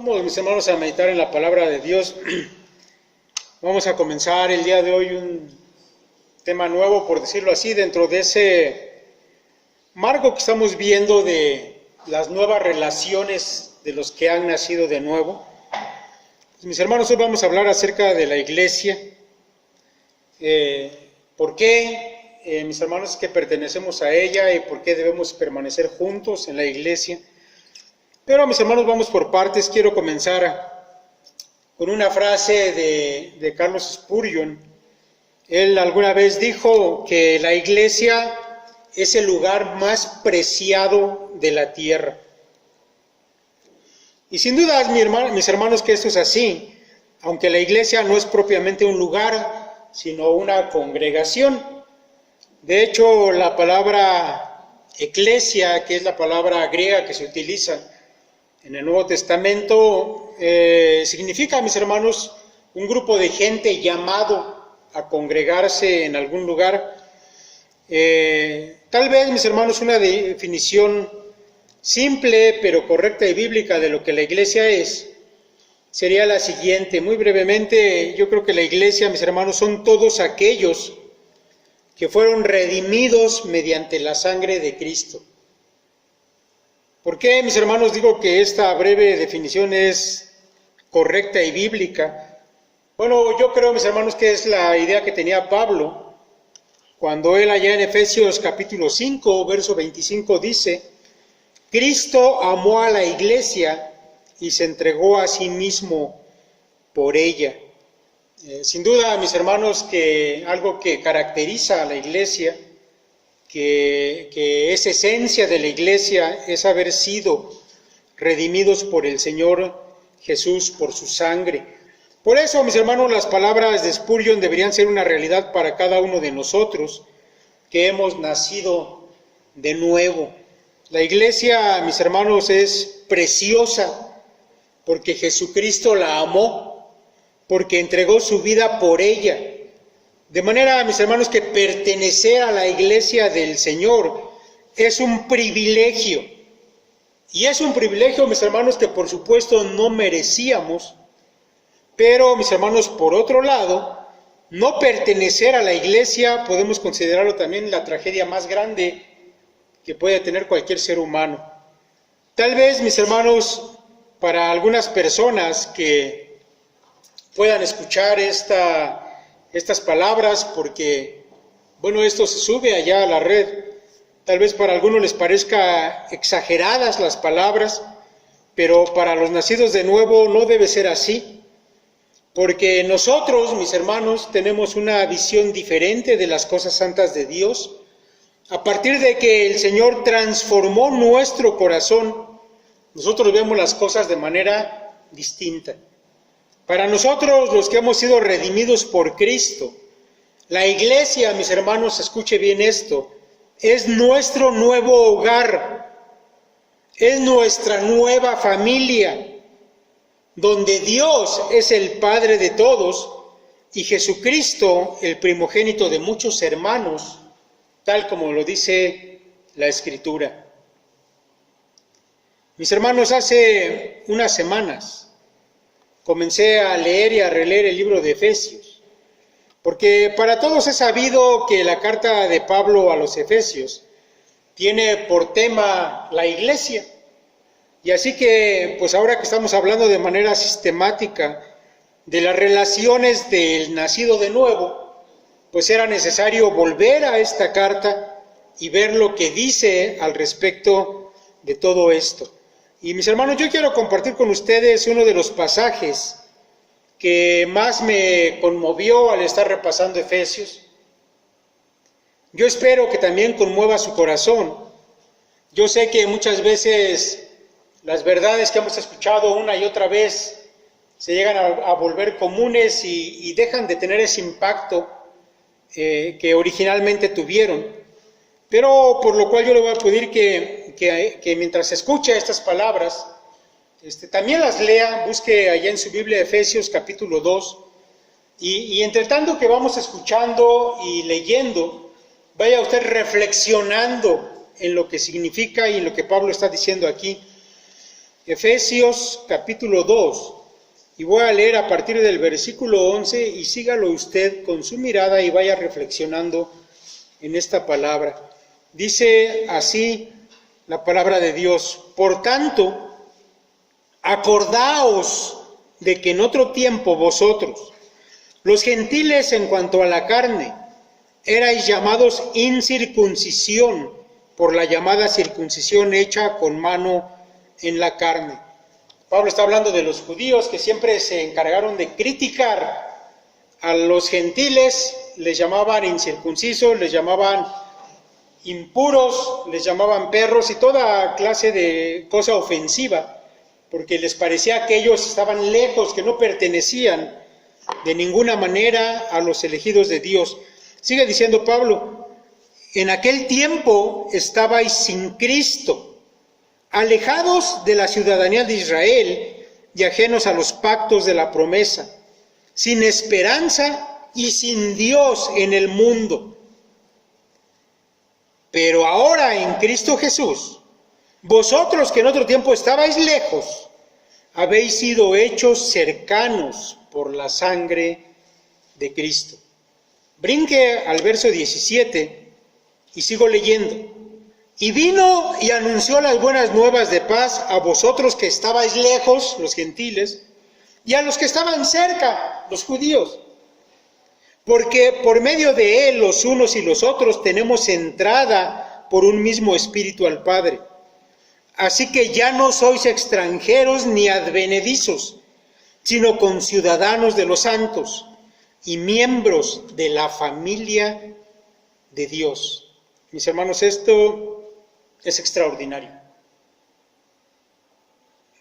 Vamos, mis hermanos, a meditar en la palabra de Dios. Vamos a comenzar el día de hoy un tema nuevo, por decirlo así, dentro de ese marco que estamos viendo de las nuevas relaciones de los que han nacido de nuevo. Pues, mis hermanos, hoy vamos a hablar acerca de la iglesia. ¿Por qué, mis hermanos, que pertenecemos a ella y por qué debemos permanecer juntos en la iglesia? Pero, mis hermanos, vamos por partes. Quiero comenzar con una frase de Carlos Spurgeon. Él alguna vez dijo que la iglesia es el lugar más preciado de la tierra. Y sin duda, mis hermanos, que esto es así, aunque la iglesia no es propiamente un lugar, sino una congregación. De hecho, la palabra eclesia, que es la palabra griega que se utiliza en el Nuevo Testamento, significa, mis hermanos, un grupo de gente llamado a congregarse en algún lugar. Tal vez, mis hermanos, una definición simple pero correcta y bíblica de lo que la iglesia es, sería la siguiente. Muy brevemente, yo creo que la iglesia, mis hermanos, son todos aquellos que fueron redimidos mediante la sangre de Cristo. ¿Por qué, mis hermanos, digo que esta breve definición es correcta y bíblica? Bueno, yo creo, mis hermanos, que es la idea que tenía Pablo cuando él allá en Efesios capítulo 5, verso 25 dice: Cristo amó a la iglesia y se entregó a sí mismo por ella. Sin duda, mis hermanos, que algo que caracteriza a la iglesia, que es esencia de la iglesia, es haber sido redimidos por el Señor Jesús, por su sangre. Por eso, mis hermanos, las palabras de Spurgeon deberían ser una realidad para cada uno de nosotros, que hemos nacido de nuevo. La iglesia, mis hermanos, es preciosa porque Jesucristo la amó, porque entregó su vida por ella. De manera, mis hermanos, que pertenecer a la iglesia del Señor es un privilegio. Y es un privilegio, mis hermanos, que por supuesto no merecíamos. Pero, mis hermanos, por otro lado, no pertenecer a la iglesia podemos considerarlo también la tragedia más grande que puede tener cualquier ser humano. Tal vez, mis hermanos, para algunas personas que puedan escuchar estas palabras, porque, bueno, esto se sube allá a la red, tal vez para algunos les parezca exageradas las palabras, pero para los nacidos de nuevo no debe ser así, porque nosotros, mis hermanos, tenemos una visión diferente de las cosas santas de Dios. A partir de que el Señor transformó nuestro corazón, nosotros vemos las cosas de manera distinta. Para nosotros, los que hemos sido redimidos por Cristo, la iglesia, mis hermanos, escuche bien esto, es nuestro nuevo hogar, es nuestra nueva familia, donde Dios es el Padre de todos y Jesucristo, el primogénito de muchos hermanos, tal como lo dice la Escritura. Mis hermanos, hace unas semanas comencé a leer y a releer el libro de Efesios, porque para todos es sabido que la carta de Pablo a los Efesios tiene por tema la iglesia. Y así que, pues ahora que estamos hablando de manera sistemática de las relaciones del nacido de nuevo, pues era necesario volver a esta carta y ver lo que dice al respecto de todo esto. Y mis hermanos, yo quiero compartir con ustedes uno de los pasajes que más me conmovió al estar repasando Efesios. Yo espero que también conmueva su corazón. Yo sé que muchas veces las verdades que hemos escuchado una y otra vez se llegan a volver comunes y dejan de tener ese impacto que originalmente tuvieron. Pero por lo cual yo le voy a pedir que mientras escuche estas palabras, también las lea, busque allá en su Biblia Efesios capítulo 2, y entre tanto que vamos escuchando y leyendo, vaya usted reflexionando en lo que significa y en lo que Pablo está diciendo aquí. Efesios capítulo 2, y voy a leer a partir del versículo 11 y sígalo usted con su mirada y vaya reflexionando en esta palabra. Dice así la palabra de Dios: por tanto, acordaos de que en otro tiempo vosotros, los gentiles en cuanto a la carne, erais llamados incircuncisión por la llamada circuncisión hecha con mano en la carne. Pablo está hablando de los judíos que siempre se encargaron de criticar a los gentiles, les llamaban incircuncisos, les llamaban impuros, les llamaban perros y toda clase de cosa ofensiva, porque les parecía que ellos estaban lejos, que no pertenecían de ninguna manera a los elegidos de Dios. Sigue diciendo Pablo: en aquel tiempo estabais sin Cristo, alejados de la ciudadanía de Israel y ajenos a los pactos de la promesa, sin esperanza y sin Dios en el mundo. Pero ahora en Cristo Jesús, vosotros que en otro tiempo estabais lejos, habéis sido hechos cercanos por la sangre de Cristo. Brinque al verso 17 y sigo leyendo. Y vino y anunció las buenas nuevas de paz a vosotros que estabais lejos, los gentiles, y a los que estaban cerca, los judíos. Porque por medio de él, los unos y los otros, tenemos entrada por un mismo espíritu al Padre. Así que ya no sois extranjeros ni advenedizos, sino conciudadanos de los santos y miembros de la familia de Dios. Mis hermanos, esto es extraordinario.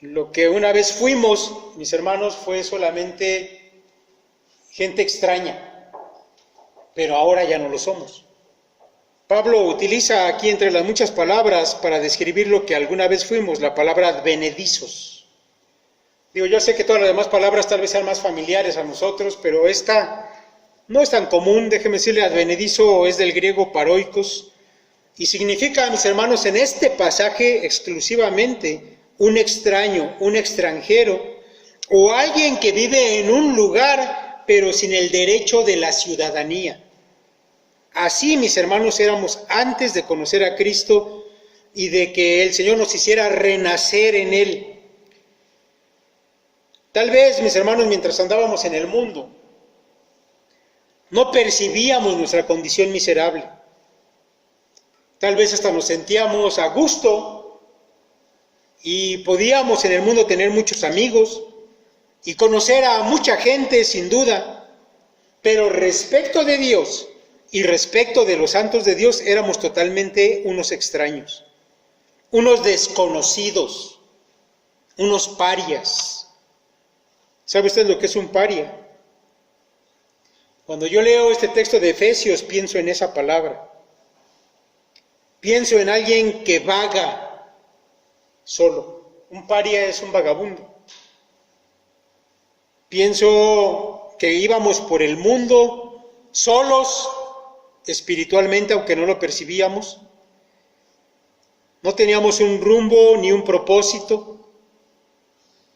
Lo que una vez fuimos, mis hermanos, fue solamente gente extraña, pero ahora ya no lo somos. Pablo utiliza aquí entre las muchas palabras para describir lo que alguna vez fuimos, la palabra advenedizos. Digo, yo sé que todas las demás palabras tal vez sean más familiares a nosotros, pero esta no es tan común. Déjeme decirle, advenedizo es del griego paroikos, y significa, mis hermanos, en este pasaje exclusivamente un extraño, un extranjero, o alguien que vive en un lugar, pero sin el derecho de la ciudadanía. Así, mis hermanos, éramos antes de conocer a Cristo y de que el Señor nos hiciera renacer en Él. Tal vez, mis hermanos, mientras andábamos en el mundo, no percibíamos nuestra condición miserable. Tal vez hasta nos sentíamos a gusto y podíamos en el mundo tener muchos amigos y conocer a mucha gente sin duda, pero respecto de Dios y respecto de los santos de Dios éramos totalmente unos extraños, unos desconocidos, unos parias. ¿Sabe usted lo que es un paria? Cuando yo leo este texto de Efesios pienso en esa palabra. Pienso en alguien que vaga solo. Un paria es un vagabundo. Pienso que íbamos por el mundo solos espiritualmente, aunque no lo percibíamos. No teníamos un rumbo ni un propósito.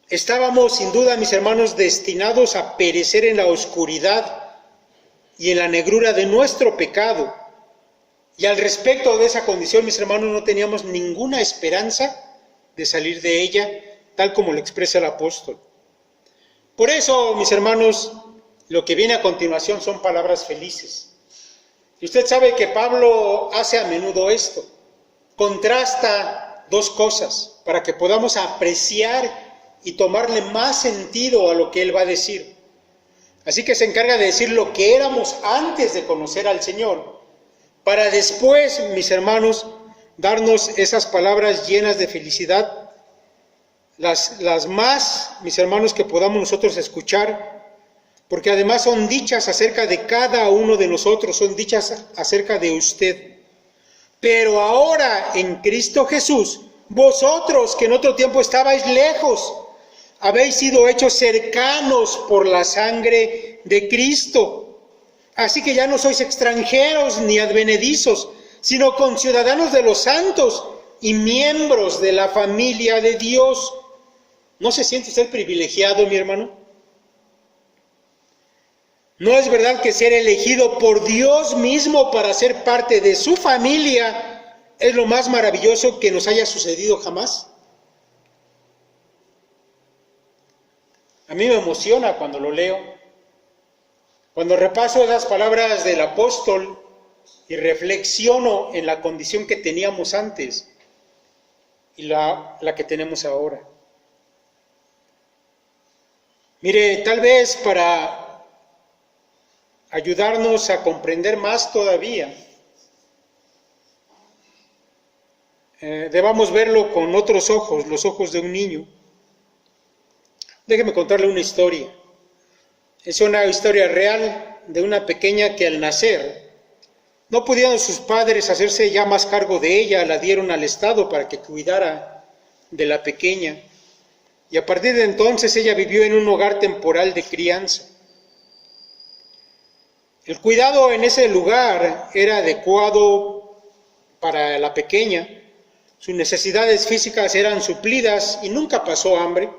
Estábamos sin duda, mis hermanos, destinados a perecer en la oscuridad y en la negrura de nuestro pecado. Y al respecto de esa condición, mis hermanos, no teníamos ninguna esperanza de salir de ella, tal como lo expresa el apóstol. Por eso, mis hermanos, lo que viene a continuación son palabras felices. Y usted sabe que Pablo hace a menudo esto, contrasta dos cosas para que podamos apreciar y tomarle más sentido a lo que él va a decir. Así que se encarga de decir lo que éramos antes de conocer al Señor, para después, mis hermanos, darnos esas palabras llenas de felicidad, las más, mis hermanos, que podamos nosotros escuchar, porque además son dichas acerca de cada uno de nosotros, son dichas acerca de usted. Pero ahora en Cristo Jesús, vosotros que en otro tiempo estabais lejos, habéis sido hechos cercanos por la sangre de Cristo. Así que ya no sois extranjeros ni advenedizos, sino conciudadanos de los santos y miembros de la familia de Dios, ¿No se siente usted privilegiado, mi hermano? ¿No es verdad que ser elegido por Dios mismo para ser parte de su familia es lo más maravilloso que nos haya sucedido jamás? A mí me emociona cuando lo leo, cuando repaso esas palabras del apóstol y reflexiono en la condición que teníamos antes y la que tenemos ahora. Mire, tal vez para ayudarnos a comprender más todavía, debamos verlo con otros ojos, los ojos de un niño. Déjeme contarle una historia. Es una historia real de una pequeña que al nacer, no pudieron sus padres hacerse ya más cargo de ella, la dieron al Estado para que cuidara de la pequeña. Y a partir de entonces ella vivió en un hogar temporal de crianza. El cuidado en ese lugar era adecuado para la pequeña. Sus necesidades físicas eran suplidas y nunca pasó hambre.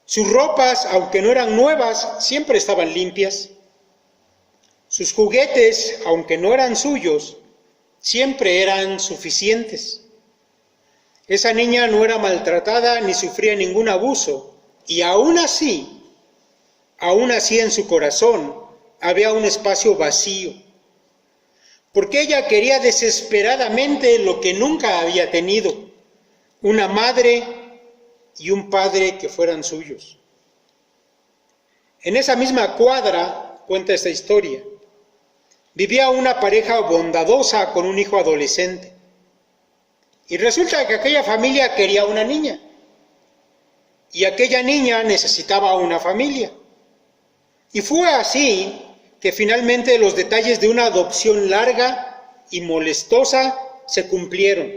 Sus ropas, aunque no eran nuevas, siempre estaban limpias. Sus juguetes, aunque no eran suyos, siempre eran suficientes. Esa niña no era maltratada ni sufría ningún abuso, y aún así en su corazón había un espacio vacío, porque ella quería desesperadamente lo que nunca había tenido, una madre y un padre que fueran suyos. En esa misma cuadra, cuenta esta historia, vivía una pareja bondadosa con un hijo adolescente. Y resulta que aquella familia quería una niña. Y aquella niña necesitaba una familia. Y fue así que finalmente los detalles de una adopción larga y molestosa se cumplieron.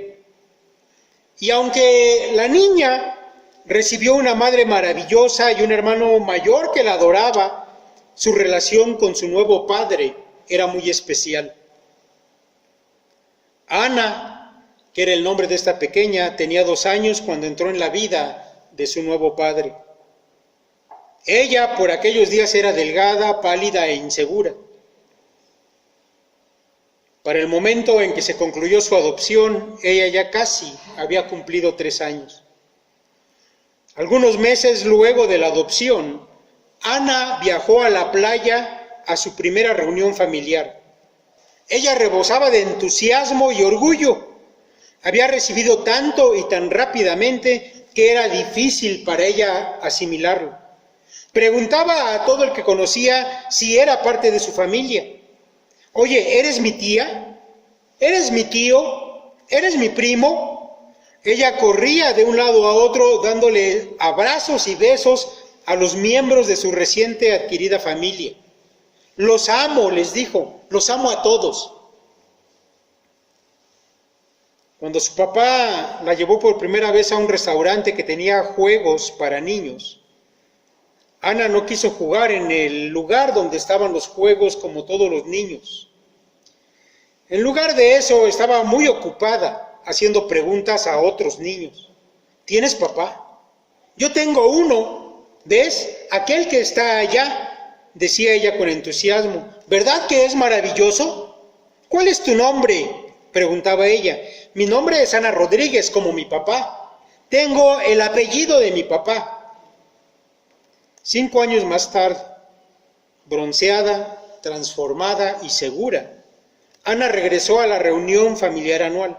Y aunque la niña recibió una madre maravillosa y un hermano mayor que la adoraba, su relación con su nuevo padre era muy especial. Ana, que era el nombre de esta pequeña, tenía 2 años cuando entró en la vida de su nuevo padre. Ella por aquellos días era delgada, pálida e insegura. Para el momento en que se concluyó su adopción, ella ya casi había cumplido 3 años. Algunos meses luego de la adopción, Ana viajó a la playa a su primera reunión familiar. Ella rebosaba de entusiasmo y orgullo. Había recibido tanto y tan rápidamente que era difícil para ella asimilarlo. Preguntaba a todo el que conocía si era parte de su familia. Oye, ¿eres mi tía? ¿Eres mi tío? ¿Eres mi primo? Ella corría de un lado a otro dándole abrazos y besos a los miembros de su reciente adquirida familia. Los amo, les dijo, los amo a todos. Cuando su papá la llevó por primera vez a un restaurante que tenía juegos para niños, Ana no quiso jugar en el lugar donde estaban los juegos como todos los niños. En lugar de eso, estaba muy ocupada haciendo preguntas a otros niños. ¿Tienes papá? Yo tengo uno. ¿Ves? Aquel que está allá, decía ella con entusiasmo. ¿Verdad que es maravilloso? ¿Cuál es tu nombre?, preguntaba ella. Mi nombre es Ana Rodríguez, como mi papá. Tengo el apellido de mi papá. 5 años más tarde, bronceada, transformada y segura, Ana regresó a la reunión familiar anual.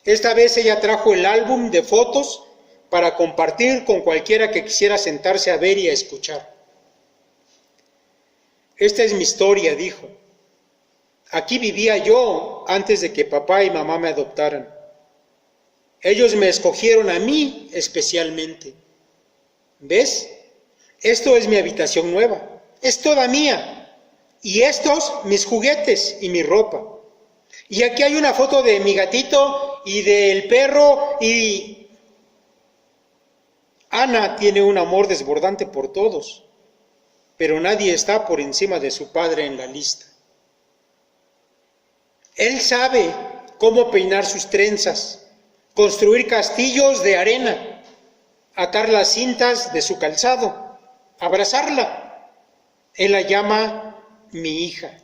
Esta vez ella trajo el álbum de fotos para compartir con cualquiera que quisiera sentarse a ver y a escuchar. Esta es mi historia, dijo. Aquí vivía yo antes de que papá y mamá me adoptaran. Ellos me escogieron a mí especialmente. ¿Ves? Esto es mi habitación nueva. Es toda mía. Y estos, mis juguetes y mi ropa. Y aquí hay una foto de mi gatito y del perro y... Ana tiene un amor desbordante por todos, pero nadie está por encima de su padre en la lista. Él sabe cómo peinar sus trenzas, construir castillos de arena, atar las cintas de su calzado, abrazarla. Él la llama mi hija.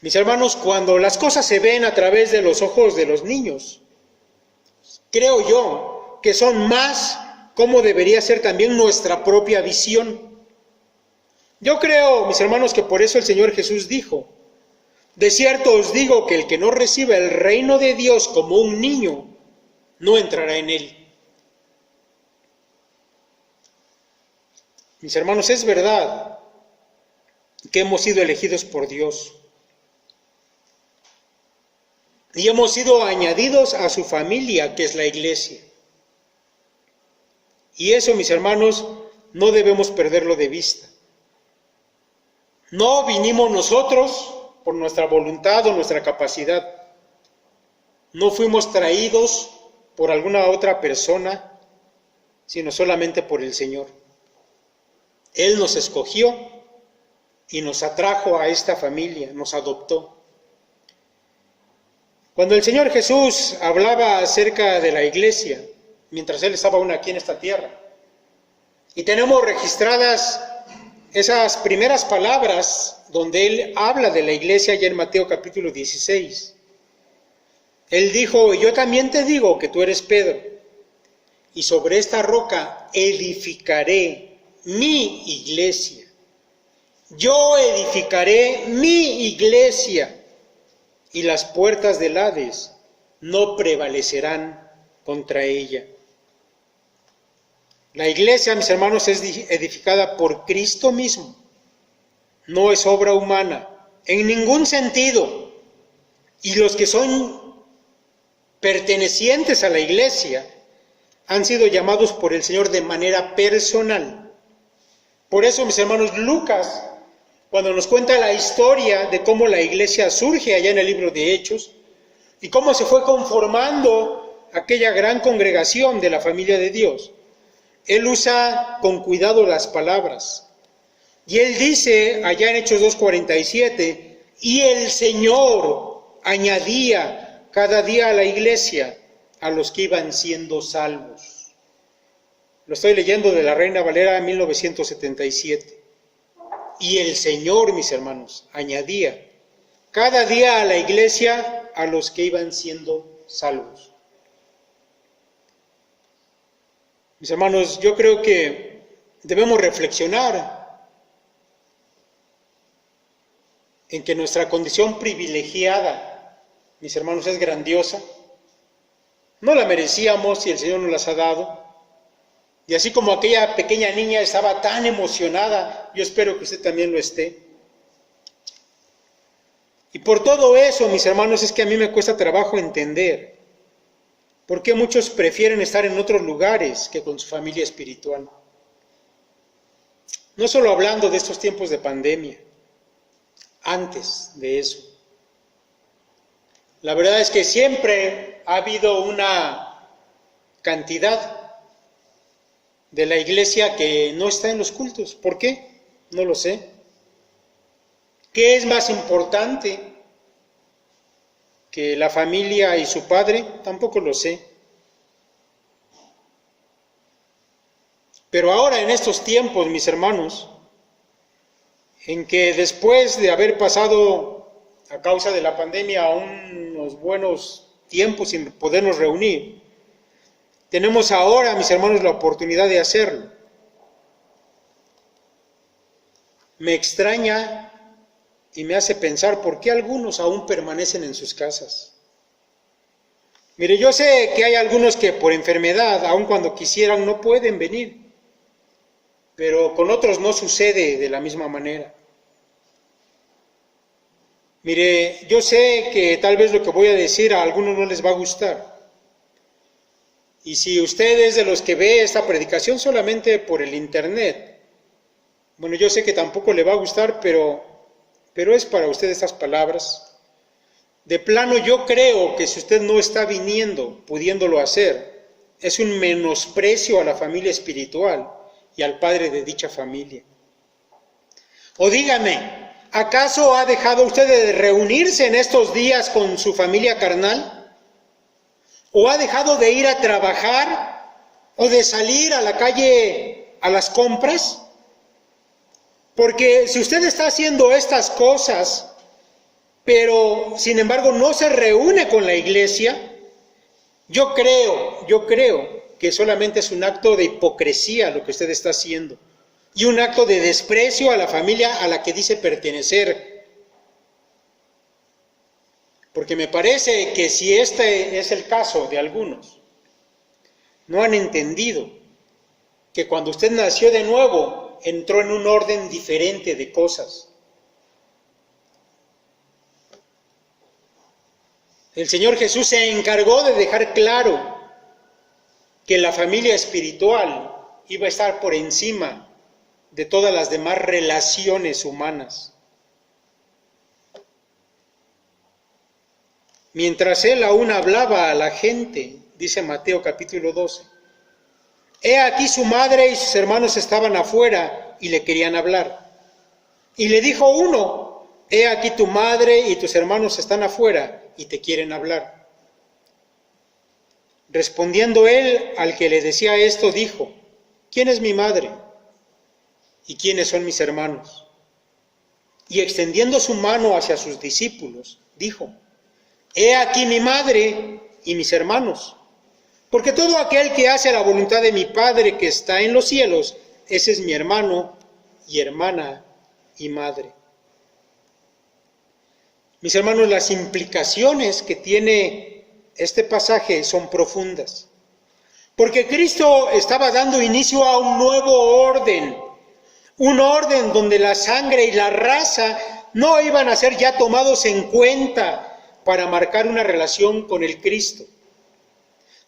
Mis hermanos, cuando las cosas se ven a través de los ojos de los niños, creo yo que son más como debería ser también nuestra propia visión. Yo creo, mis hermanos, que por eso el Señor Jesús dijo: de cierto os digo que el que no reciba el reino de Dios como un niño, no entrará en él. Mis hermanos, es verdad que hemos sido elegidos por Dios y hemos sido añadidos a su familia, que es la iglesia. Y eso, mis hermanos, no debemos perderlo de vista. No vinimos nosotros por nuestra voluntad o nuestra capacidad. No fuimos traídos por alguna otra persona, sino solamente por el Señor. Él nos escogió y nos atrajo a esta familia, nos adoptó. Cuando el Señor Jesús hablaba acerca de la iglesia, mientras Él estaba aún aquí en esta tierra, y tenemos registradas esas primeras palabras donde Él habla de la iglesia ya en Mateo capítulo 16. Él dijo: yo también te digo que tú eres Pedro, y sobre esta roca edificaré mi iglesia. Yo edificaré mi iglesia, y las puertas del Hades no prevalecerán contra ella. La iglesia, mis hermanos, es edificada por Cristo mismo. No es obra humana, en ningún sentido. Y los que son pertenecientes a la iglesia han sido llamados por el Señor de manera personal. Por eso, mis hermanos, Lucas, cuando nos cuenta la historia de cómo la iglesia surge allá en el libro de Hechos y cómo se fue conformando aquella gran congregación de la familia de Dios, él usa con cuidado las palabras. Y él dice allá en Hechos 2:47, y el Señor añadía cada día a la iglesia a los que iban siendo salvos. Lo estoy leyendo de la Reina Valera 1977. Y el Señor, mis hermanos, añadía cada día a la iglesia a los que iban siendo salvos. Mis hermanos, yo creo que debemos reflexionar en que nuestra condición privilegiada, mis hermanos, es grandiosa. No la merecíamos y el Señor nos las ha dado. Y así como aquella pequeña niña estaba tan emocionada, yo espero que usted también lo esté. Y por todo eso, mis hermanos, es que a mí me cuesta trabajo entender por qué muchos prefieren estar en otros lugares que con su familia espiritual. No solo hablando de estos tiempos de pandemia, antes de eso. La verdad es que siempre ha habido una cantidad de la iglesia que no está en los cultos. ¿Por qué? No lo sé. ¿Qué es más importante que la familia y su padre? Tampoco lo sé. Pero ahora en estos tiempos, mis hermanos, en que después de haber pasado a causa de la pandemia unos buenos tiempos sin podernos reunir, tenemos ahora, mis hermanos, la oportunidad de hacerlo. Me extraña y me hace pensar por qué algunos aún permanecen en sus casas. Mire, yo sé que hay algunos que por enfermedad, aun cuando quisieran, no pueden venir, pero con otros no sucede de la misma manera. Mire, yo sé que tal vez lo que voy a decir a algunos no les va a gustar. Y si usted es de los que ve esta predicación solamente por el internet, bueno, yo sé que tampoco le va a gustar, pero es para usted estas palabras. De plano, yo creo que si usted no está viniendo, pudiéndolo hacer, es un menosprecio a la familia espiritual y al padre de dicha familia. O dígame, ¿acaso ha dejado usted de reunirse en estos días con su familia carnal? ¿O ha dejado de ir a trabajar o de salir a la calle a las compras? Porque si usted está haciendo estas cosas, pero sin embargo no se reúne con la iglesia, yo creo que solamente es un acto de hipocresía lo que usted está haciendo y un acto de desprecio a la familia a la que dice pertenecer. Porque me parece que si este es el caso de algunos, no han entendido que cuando usted nació de nuevo, entró en un orden diferente de cosas. El Señor Jesús se encargó de dejar claro que la familia espiritual iba a estar por encima de todas las demás relaciones humanas. Mientras él aún hablaba a la gente, dice Mateo capítulo 12, he aquí su madre y sus hermanos estaban afuera y le querían hablar. Y le dijo uno, he aquí tu madre y tus hermanos están afuera y te quieren hablar. Respondiendo él al que le decía esto, dijo, ¿quién es mi madre? ¿Y quiénes son mis hermanos? Y extendiendo su mano hacia sus discípulos, dijo, he aquí mi madre y mis hermanos, porque todo aquel que hace la voluntad de mi Padre que está en los cielos, ese es mi hermano y hermana y madre. Mis hermanos, las implicaciones que tiene este pasaje son profundas, porque Cristo estaba dando inicio a un nuevo orden, un orden donde la sangre y la raza no iban a ser ya tomados en cuenta para marcar una relación con el Cristo.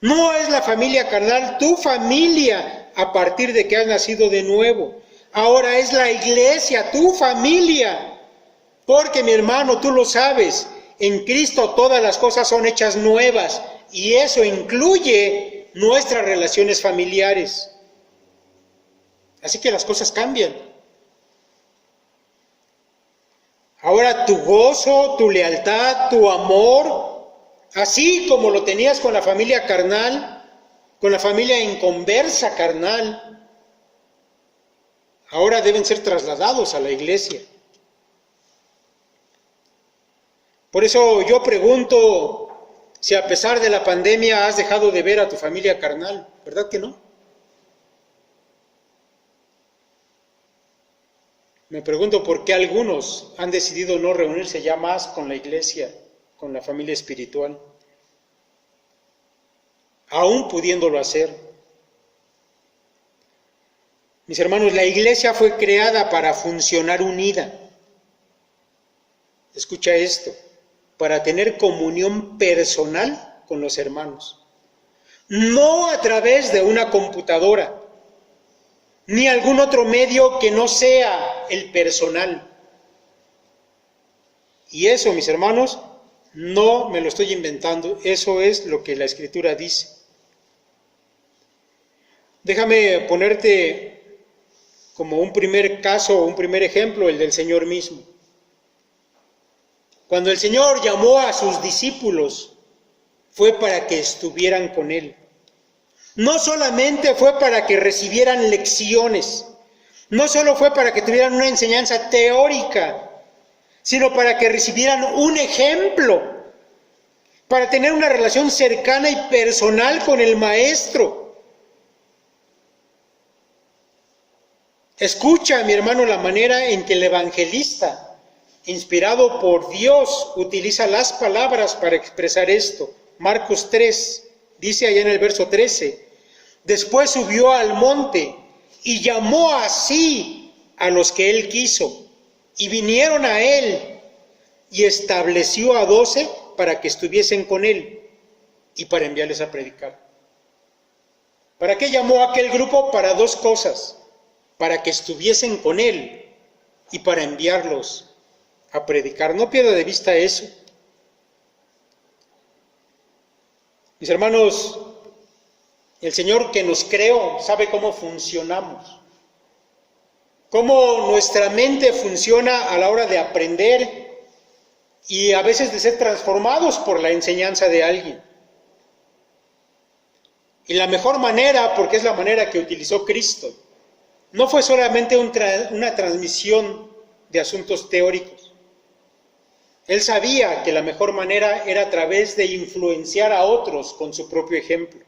No es la familia carnal tu familia a partir de que has nacido de nuevo. Ahora es la iglesia tu familia. Porque mi hermano, tú lo sabes, en Cristo todas las cosas son hechas nuevas y eso incluye nuestras relaciones familiares. Así que las cosas cambian. Ahora tu gozo, tu lealtad, tu amor, así como lo tenías con la familia carnal, con la familia inconversa carnal, ahora deben ser trasladados a la iglesia. Por eso yo pregunto si a pesar de la pandemia has dejado de ver a tu familia carnal, ¿verdad que no? Me pregunto por qué algunos han decidido no reunirse ya más con la iglesia, con la familia espiritual, aún pudiéndolo hacer. Mis hermanos, la iglesia fue creada para funcionar unida. Escucha esto, para tener comunión personal con los hermanos, no a través de una computadora, ni algún otro medio que no sea el personal. Y eso, mis hermanos, no me lo estoy inventando, eso es lo que la Escritura dice. Déjame ponerte como un primer caso, un primer ejemplo, el del Señor mismo. Cuando el Señor llamó a sus discípulos, fue para que estuvieran con Él. No solamente fue para que recibieran lecciones, no solo fue para que tuvieran una enseñanza teórica, sino para que recibieran un ejemplo, para tener una relación cercana y personal con el Maestro. Escucha, mi hermano, la manera en que el evangelista, inspirado por Dios, utiliza las palabras para expresar esto. Marcos 3, dice allá en el verso 13, después subió al monte y llamó así a los que él quiso, y vinieron a él, y estableció a 12 para que estuviesen con él, y para enviarles a predicar. ¿Para qué llamó a aquel grupo? Para dos cosas, para que estuviesen con él, y para enviarlos a predicar. No pierda de vista eso. Mis hermanos, el Señor que nos creó sabe cómo funcionamos, cómo nuestra mente funciona a la hora de aprender y a veces de ser transformados por la enseñanza de alguien. Y la mejor manera, porque es la manera que utilizó Cristo, no fue solamente una transmisión de asuntos teóricos. Él sabía que la mejor manera era a través de influenciar a otros con su propio ejemplo.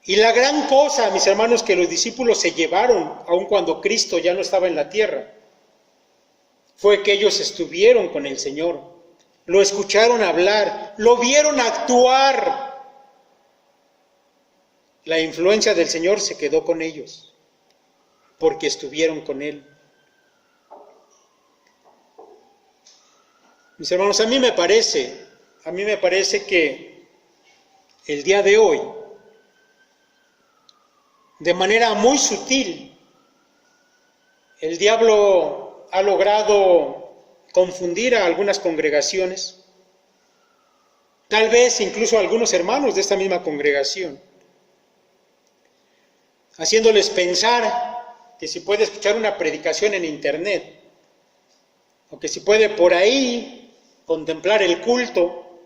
Y la gran cosa, mis hermanos, que los discípulos se llevaron, aun cuando Cristo ya no estaba en la tierra, fue que ellos estuvieron con el Señor, lo escucharon hablar, lo vieron actuar. La influencia del Señor se quedó con ellos, porque estuvieron con Él. Mis hermanos, a mí me parece que el día de hoy, de manera muy sutil, el diablo ha logrado confundir a algunas congregaciones, tal vez incluso a algunos hermanos de esta misma congregación, haciéndoles pensar que si puede escuchar una predicación en internet, o que si puede por ahí contemplar el culto,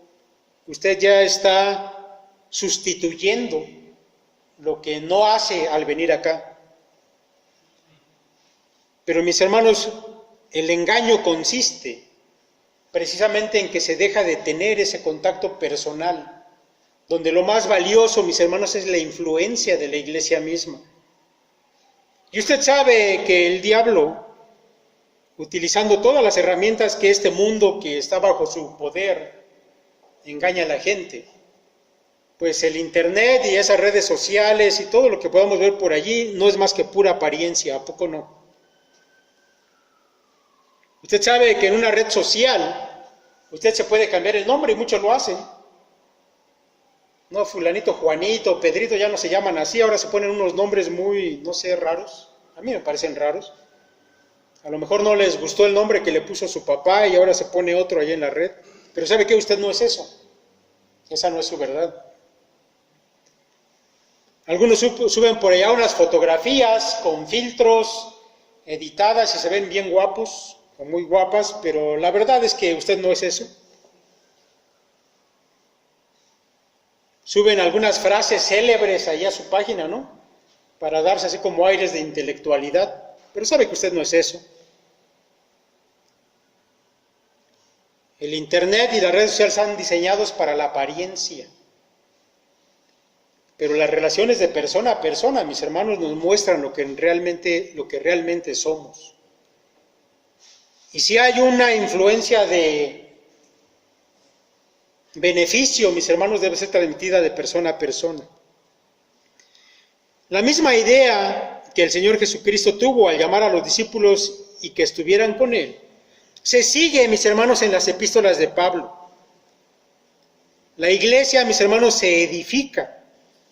usted ya está sustituyendo lo que no hace al venir acá. Pero mis hermanos, el engaño consiste precisamente en que se deja de tener ese contacto personal, donde lo más valioso, mis hermanos, es la influencia de la iglesia misma. Y usted sabe que el diablo, utilizando todas las herramientas que este mundo que está bajo su poder, engaña a la gente, pues el internet y esas redes sociales y todo lo que podamos ver por allí no es más que pura apariencia, ¿a poco no? Usted sabe que en una red social usted se puede cambiar el nombre y muchos lo hacen. No, fulanito, Juanito, Pedrito ya no se llaman así, ahora se ponen unos nombres muy, no sé, raros. A mí me parecen raros. A lo mejor no les gustó el nombre que le puso su papá y ahora se pone otro allá en la red. Pero ¿sabe qué? Usted no es eso. Esa no es su verdad. Algunos suben por allá unas fotografías con filtros editadas y se ven bien guapos o muy guapas, pero la verdad es que usted no es eso. Suben algunas frases célebres allá a su página, ¿no? Para darse así como aires de intelectualidad, pero sabe que usted no es eso. El internet y las redes sociales están diseñados para la apariencia. Pero las relaciones de persona a persona, mis hermanos, nos muestran lo que realmente somos. Y si hay una influencia de beneficio, mis hermanos, debe ser transmitida de persona a persona. La misma idea que el Señor Jesucristo tuvo al llamar a los discípulos y que estuvieran con Él, se sigue, mis hermanos, en las epístolas de Pablo. La iglesia, mis hermanos, se edifica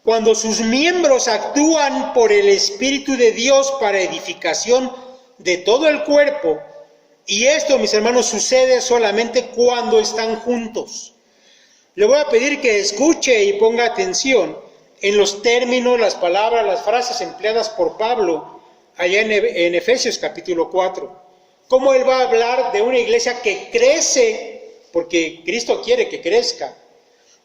cuando sus miembros actúan por el Espíritu de Dios para edificación de todo el cuerpo. Y esto, mis hermanos, sucede solamente cuando están juntos. Le voy a pedir que escuche y ponga atención en los términos, las palabras, las frases empleadas por Pablo allá en Efesios capítulo 4. Cómo él va a hablar de una iglesia que crece, porque Cristo quiere que crezca.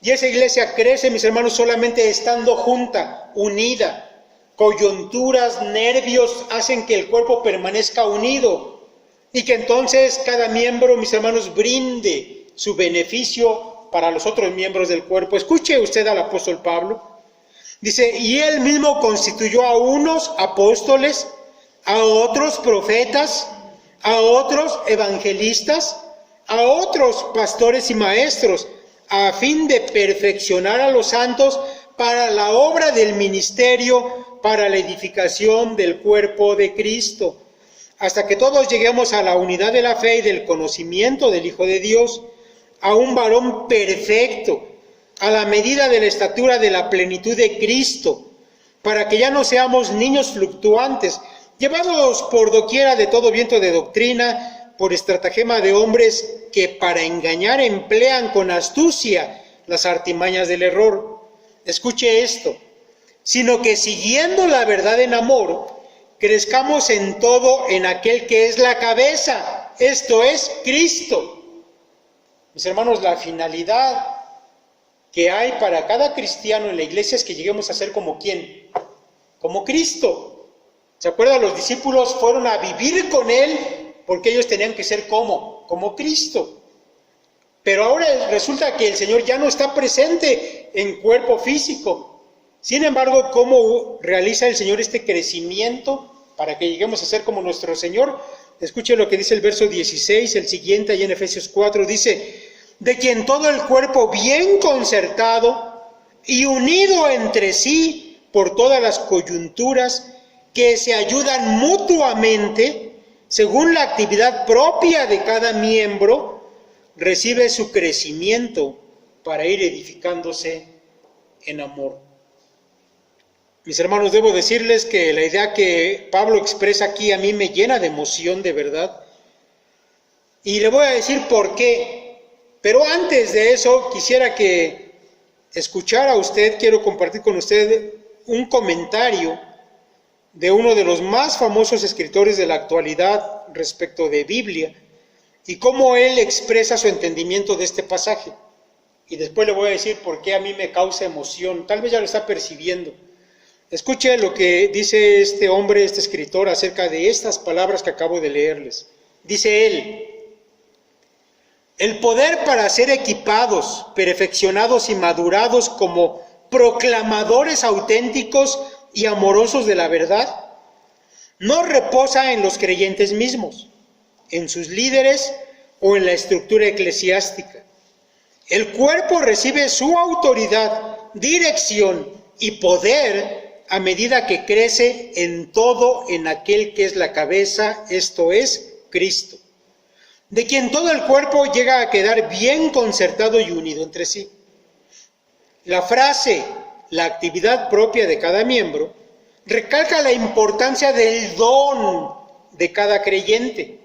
Y esa iglesia crece, mis hermanos, solamente estando junta, unida. Coyunturas, nervios hacen que el cuerpo permanezca unido y que entonces cada miembro, mis hermanos, brinde su beneficio para los otros miembros del cuerpo. Escuche usted al apóstol Pablo. Dice, y él mismo constituyó a unos apóstoles, a otros profetas, a otros evangelistas, a otros pastores y maestros, a fin de perfeccionar a los santos para la obra del ministerio, para la edificación del cuerpo de Cristo, hasta que todos lleguemos a la unidad de la fe y del conocimiento del Hijo de Dios, a un varón perfecto, a la medida de la estatura de la plenitud de Cristo, para que ya no seamos niños fluctuantes, llevados por doquiera de todo viento de doctrina, por estratagema de hombres que para engañar emplean con astucia las artimañas del error. Escuche esto, sino que siguiendo la verdad en amor, crezcamos en todo en aquel que es la cabeza, esto es Cristo. Mis hermanos, la finalidad que hay para cada cristiano en la iglesia es que lleguemos a ser como ¿quién? Como Cristo. ¿Se acuerdan? Los discípulos fueron a vivir con Él porque ellos tenían que ser como Cristo. Pero ahora resulta que el Señor ya no está presente en cuerpo físico. Sin embargo, ¿cómo realiza el Señor este crecimiento para que lleguemos a ser como nuestro Señor? Escuche lo que dice el verso 16, el siguiente, allá en Efesios 4, dice: de quien todo el cuerpo bien concertado y unido entre sí por todas las coyunturas que se ayudan mutuamente según la actividad propia de cada miembro, recibe su crecimiento para ir edificándose en amor. Mis hermanos, debo decirles que la idea que Pablo expresa aquí a mí me llena de emoción, de verdad. Y le voy a decir por qué. Pero antes de eso, quisiera que escuchara usted, quiero compartir con usted un comentario de uno de los más famosos escritores de la actualidad respecto de Biblia y cómo él expresa su entendimiento de este pasaje. Y después le voy a decir por qué a mí me causa emoción, tal vez ya lo está percibiendo. Escuche lo que dice este hombre, este escritor, acerca de estas palabras que acabo de leerles. Dice él: el poder para ser equipados, perfeccionados y madurados como proclamadores auténticos y amorosos de la verdad, no reposa en los creyentes mismos, en sus líderes o en la estructura eclesiástica. El cuerpo recibe su autoridad, dirección y poder a medida que crece en todo en aquel que es la cabeza, esto es, Cristo, de quien todo el cuerpo llega a quedar bien concertado y unido entre sí. La frase, la actividad propia de cada miembro, recalca la importancia del don de cada creyente.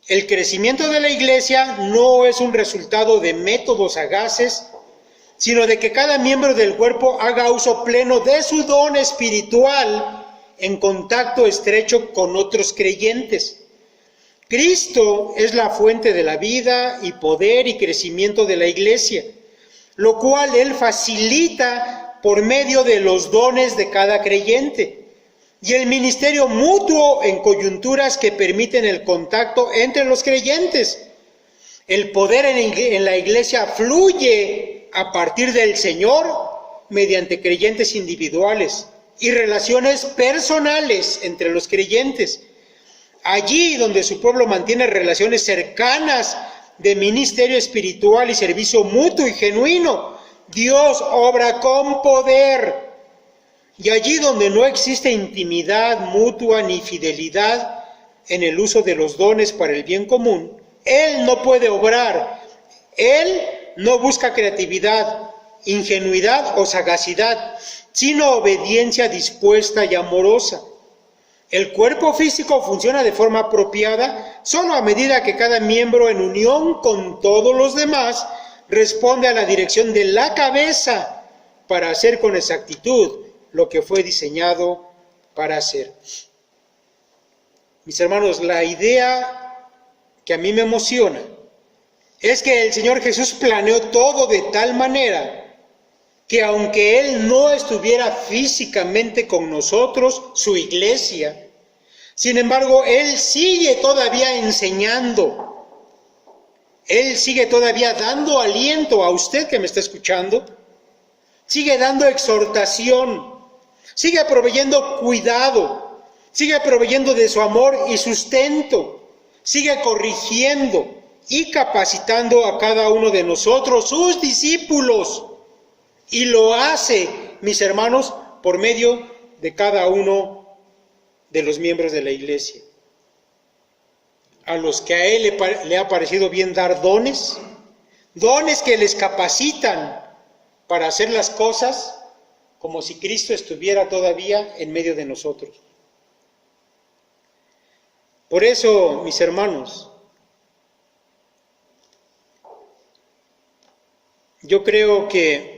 El crecimiento de la iglesia no es un resultado de métodos sagaces, sino de que cada miembro del cuerpo haga uso pleno de su don espiritual en contacto estrecho con otros creyentes. Cristo es la fuente de la vida y poder y crecimiento de la iglesia, lo cual Él facilita por medio de los dones de cada creyente y el ministerio mutuo en coyunturas que permiten el contacto entre los creyentes. El poder en la iglesia fluye a partir del Señor mediante creyentes individuales y relaciones personales entre los creyentes. Allí donde su pueblo mantiene relaciones cercanas de ministerio espiritual y servicio mutuo y genuino, Dios obra con poder. Y allí donde no existe intimidad mutua ni fidelidad en el uso de los dones para el bien común, Él no puede obrar. Él no busca creatividad, ingenuidad o sagacidad, sino obediencia dispuesta y amorosa. El cuerpo físico funciona de forma apropiada solo a medida que cada miembro, en unión con todos los demás, responde a la dirección de la cabeza para hacer con exactitud lo que fue diseñado para hacer. Mis hermanos, la idea que a mí me emociona es que el Señor Jesús planeó todo de tal manera que aunque Él no estuviera físicamente con nosotros, su iglesia, sin embargo, Él sigue todavía enseñando, Él sigue todavía dando aliento a usted que me está escuchando, sigue dando exhortación, sigue proveyendo cuidado, sigue proveyendo de su amor y sustento, sigue corrigiendo y capacitando a cada uno de nosotros, sus discípulos. Y lo hace, mis hermanos, por medio de cada uno de los miembros de la iglesia. A los que a Él le ha parecido bien dar dones, dones que les capacitan para hacer las cosas como si Cristo estuviera todavía en medio de nosotros. Por eso, mis hermanos, yo creo que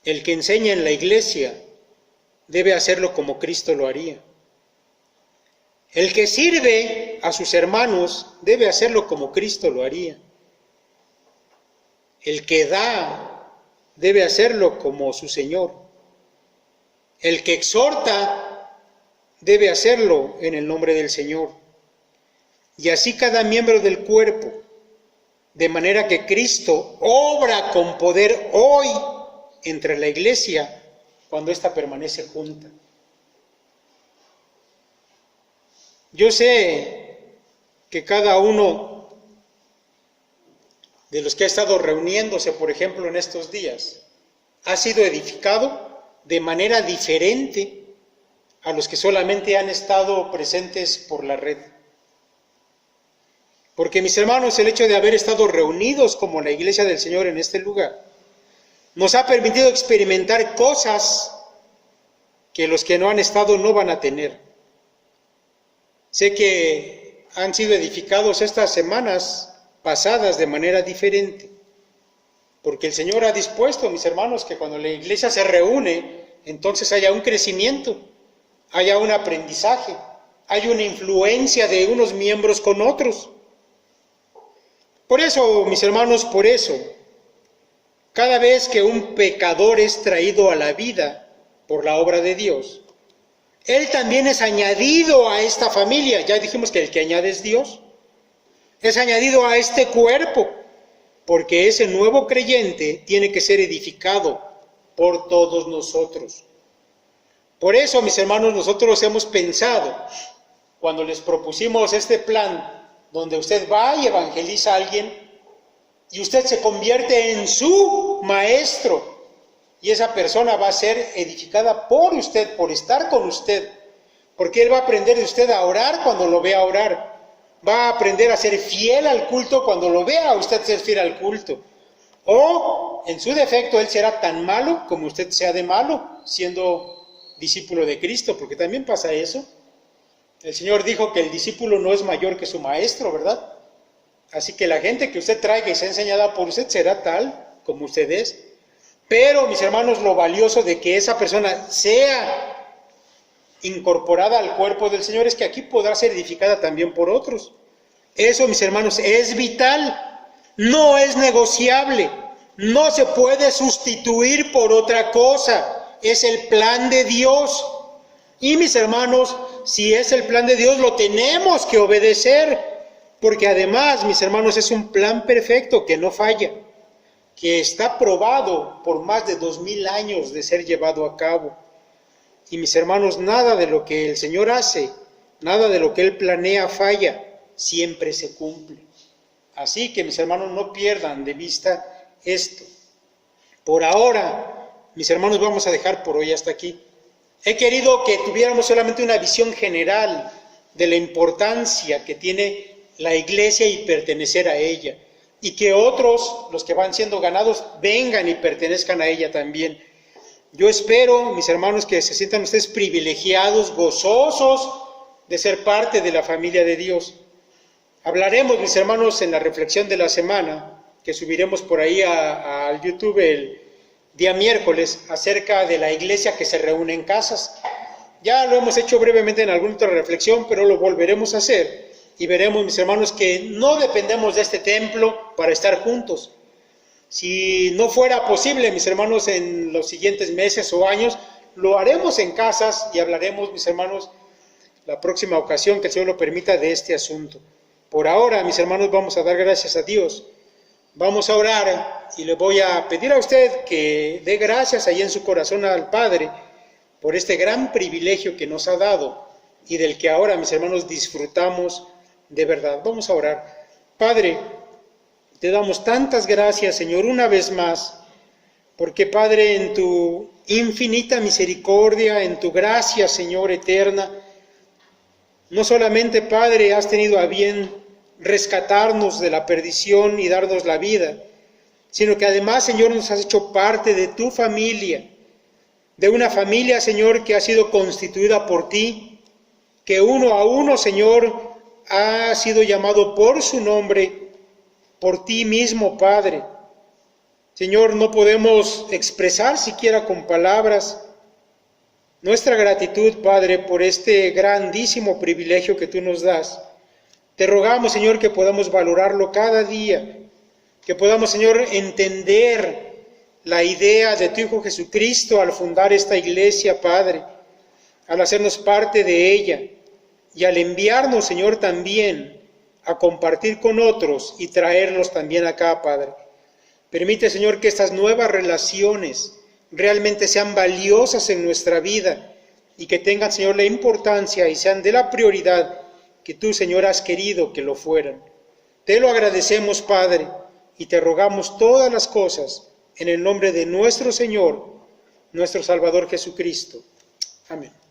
el que enseña en la iglesia debe hacerlo como Cristo lo haría. El que sirve a sus hermanos debe hacerlo como Cristo lo haría. El que da debe hacerlo como su Señor. El que exhorta debe hacerlo en el nombre del Señor. Y así cada miembro del cuerpo, de manera que Cristo obra con poder hoy entre la iglesia cuando ésta permanece junta. Yo sé que cada uno de los que ha estado reuniéndose, por ejemplo, en estos días, ha sido edificado de manera diferente a los que solamente han estado presentes por la red. Porque, mis hermanos, el hecho de haber estado reunidos como la iglesia del Señor en este lugar, nos ha permitido experimentar cosas que los que no han estado no van a tener. Sé que han sido edificados estas semanas pasadas de manera diferente, porque el Señor ha dispuesto, mis hermanos, que cuando la iglesia se reúne, entonces haya un crecimiento, haya un aprendizaje, hay una influencia de unos miembros con otros. Por eso, mis hermanos, por eso, cada vez que un pecador es traído a la vida por la obra de Dios, él también es añadido a esta familia. Ya dijimos que el que añade es Dios. Es añadido a este cuerpo, porque ese nuevo creyente tiene que ser edificado por todos nosotros. Por eso, mis hermanos, nosotros hemos pensado, cuando les propusimos este plan, donde usted va y evangeliza a alguien, y usted se convierte en su maestro, y esa persona va a ser edificada por usted, por estar con usted, porque él va a aprender de usted a orar cuando lo vea orar, va a aprender a ser fiel al culto cuando lo vea a usted ser fiel al culto, o en su defecto él será tan malo como usted sea de malo, siendo discípulo de Cristo, porque también pasa eso. El Señor dijo que el discípulo no es mayor que su maestro, ¿verdad? Así que la gente que usted traiga y sea enseñada por usted será tal como usted es. Pero, mis hermanos, lo valioso de que esa persona sea incorporada al cuerpo del Señor es que aquí podrá ser edificada también por otros. Eso, mis hermanos, es vital, no es negociable, no se puede sustituir por otra cosa, es el plan de Dios. Y, mis hermanos, si es el plan de Dios, lo tenemos que obedecer, porque además, mis hermanos, es un plan perfecto que no falla, que está probado por más de 2000 años de ser llevado a cabo. Y, mis hermanos, nada de lo que el Señor hace, nada de lo que Él planea falla, siempre se cumple. Así que, mis hermanos, no pierdan de vista esto. Por ahora, mis hermanos, vamos a dejar por hoy hasta aquí. He querido que tuviéramos solamente una visión general de la importancia que tiene la iglesia y pertenecer a ella, y que otros, los que van siendo ganados, vengan y pertenezcan a ella también. Yo espero, mis hermanos, que se sientan ustedes privilegiados, gozosos de ser parte de la familia de Dios. Hablaremos, mis hermanos, en la reflexión de la semana, que subiremos por ahí al YouTube el día miércoles, acerca de la iglesia que se reúne en casas. Ya lo hemos hecho brevemente en alguna otra reflexión, pero lo volveremos a hacer y veremos, mis hermanos, que no dependemos de este templo para estar juntos. Si no fuera posible, mis hermanos, en los siguientes meses o años, lo haremos en casas y hablaremos, mis hermanos, la próxima ocasión que el Señor lo permita de este asunto. Por ahora, mis hermanos, vamos a dar gracias a Dios. Vamos a orar y le voy a pedir a usted que dé gracias ahí en su corazón al Padre por este gran privilegio que nos ha dado y del que ahora, mis hermanos, disfrutamos de verdad. Vamos a orar. Padre, te damos tantas gracias, Señor, una vez más, porque, Padre, en tu infinita misericordia, en tu gracia, Señor, eterna, no solamente, Padre, has tenido a bien rescatarnos de la perdición y darnos la vida, sino que además, Señor, nos has hecho parte de tu familia, de una familia, Señor, que ha sido constituida por ti, que uno a uno, Señor, ha sido llamado por su nombre, por ti mismo, Padre. Señor, no podemos expresar siquiera con palabras nuestra gratitud, Padre, por este grandísimo privilegio que tú nos das. Te rogamos, Señor, que podamos valorarlo cada día, que podamos, Señor, entender la idea de tu Hijo Jesucristo al fundar esta iglesia, Padre, al hacernos parte de ella y al enviarnos, Señor, también a compartir con otros y traerlos también acá, Padre. Permite, Señor, que estas nuevas relaciones realmente sean valiosas en nuestra vida y que tengan, Señor, la importancia y sean de la prioridad que tú, Señor, has querido que lo fueran. Te lo agradecemos, Padre, y te rogamos todas las cosas en el nombre de nuestro Señor, nuestro Salvador Jesucristo. Amén.